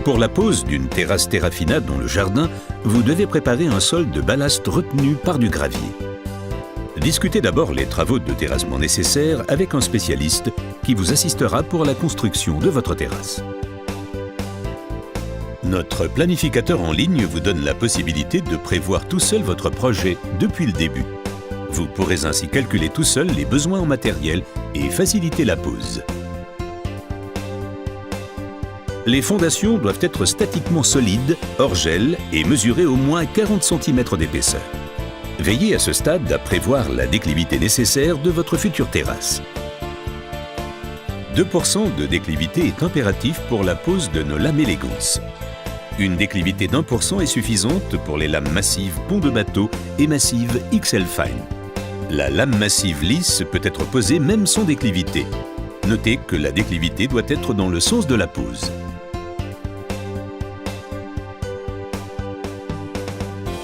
Pour la pose d'une terrasse Terrafina dans le jardin, vous devez préparer un sol de ballast retenu par du gravier. Discutez d'abord les travaux de terrassement nécessaires avec un spécialiste qui vous assistera pour la construction de votre terrasse. Notre planificateur en ligne vous donne la possibilité de prévoir tout seul votre projet depuis le début. Vous pourrez ainsi calculer tout seul les besoins en matériel et faciliter la pose. Les fondations doivent être statiquement solides, hors gel et mesurer au moins 40 cm d'épaisseur. Veillez à ce stade à prévoir la déclivité nécessaire de votre future terrasse. 2% de déclivité est impératif pour la pose de nos lames Elegance. Une déclivité d'1% est suffisante pour les lames massives pont de bateau et massives XL Fine. La lame massive lisse peut être posée même sans déclivité. Notez que la déclivité doit être dans le sens de la pose.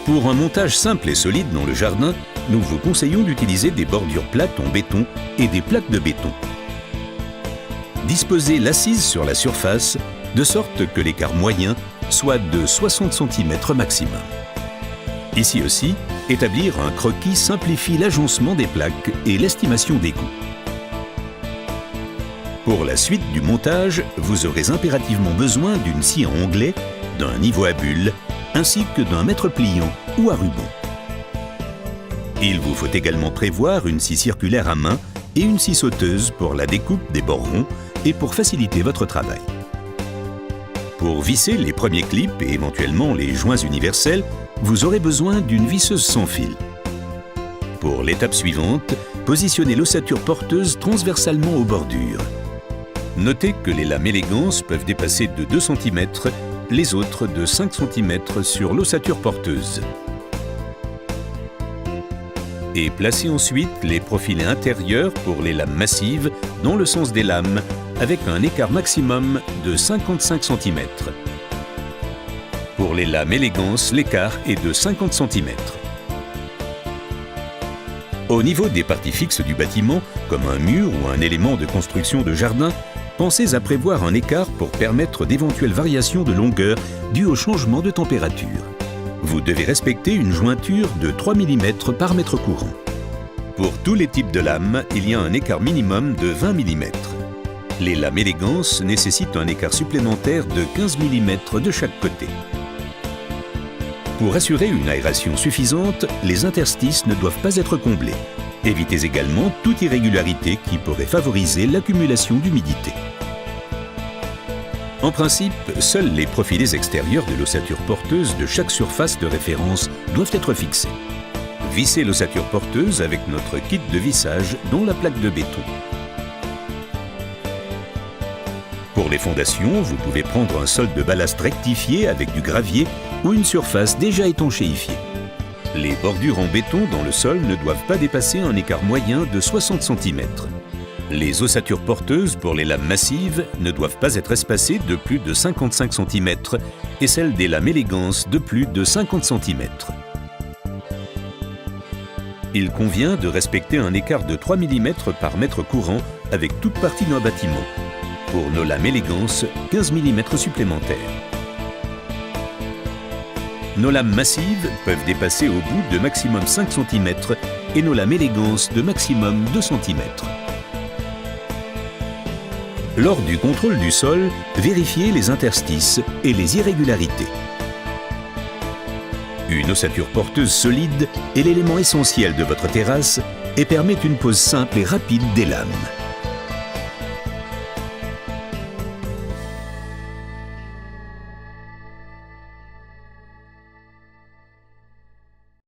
Pour un montage simple et solide dans le jardin, nous vous conseillons d'utiliser des bordures plates en béton et des plaques de béton. Disposez l'assise sur la surface de sorte que l'écart moyen soit de 60 cm maximum. Ici aussi, établir un croquis simplifie l'agencement des plaques et l'estimation des coûts. Pour la suite du montage, vous aurez impérativement besoin d'une scie à onglet, d'un niveau à bulles, ainsi que d'un mètre pliant ou à ruban. Il vous faut également prévoir une scie circulaire à main et une scie sauteuse pour la découpe des bords ronds et pour faciliter votre travail. Pour visser les premiers clips et éventuellement les joints universels, vous aurez besoin d'une visseuse sans fil. Pour l'étape suivante, positionnez l'ossature porteuse transversalement aux bordures. Notez que les lames Elegance peuvent dépasser de 2 cm, les autres de 5 cm sur l'ossature porteuse. Et placez ensuite les profilés intérieurs pour les lames massives dans le sens des lames avec un écart maximum de 55 cm. Pour les lames Elegance, l'écart est de 50 cm. Au niveau des parties fixes du bâtiment, comme un mur ou un élément de construction de jardin, pensez à prévoir un écart pour permettre d'éventuelles variations de longueur dues au changement de température. Vous devez respecter une jointure de 3 mm par mètre courant. Pour tous les types de lames, il y a un écart minimum de 20 mm. Les lames Elegance nécessitent un écart supplémentaire de 15 mm de chaque côté. Pour assurer une aération suffisante, les interstices ne doivent pas être comblés. Évitez également toute irrégularité qui pourrait favoriser l'accumulation d'humidité. En principe, seuls les profilés extérieurs de l'ossature porteuse de chaque surface de référence doivent être fixés. Vissez l'ossature porteuse avec notre kit de vissage dans la plaque de béton. Pour les fondations, vous pouvez prendre un sol de ballast rectifié avec du gravier ou une surface déjà étanchéifiée. Les bordures en béton dans le sol ne doivent pas dépasser un écart moyen de 60 cm. Les ossatures porteuses pour les lames massives ne doivent pas être espacées de plus de 55 cm et celles des lames Elegance de plus de 50 cm. Il convient de respecter un écart de 3 mm par mètre courant avec toute partie d'un bâtiment. Pour nos lames Elegance, 15 mm supplémentaires. Nos lames massives peuvent dépasser au bout de maximum 5 cm et nos lames Elegance de maximum 2 cm. Lors du contrôle du sol, vérifiez les interstices et les irrégularités. Une ossature porteuse solide est l'élément essentiel de votre terrasse et permet une pose simple et rapide des lames.